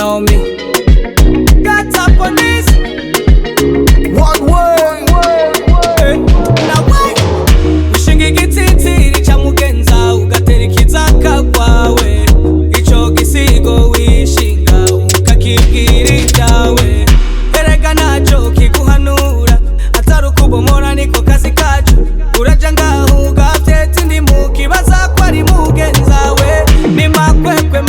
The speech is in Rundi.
know me. Got up on this. One way. Now why? Ushinga igititiri cha mugenza ugaterekiza kakwawe. Ico gisigo wishinga ukakibwira ibyawe. Erega naco kiguhanura atari ukubomora niko kazi kacu. Uraja ngaho ugavyeta indi mukibaza ko ari mugenzawe. Ni makwekwe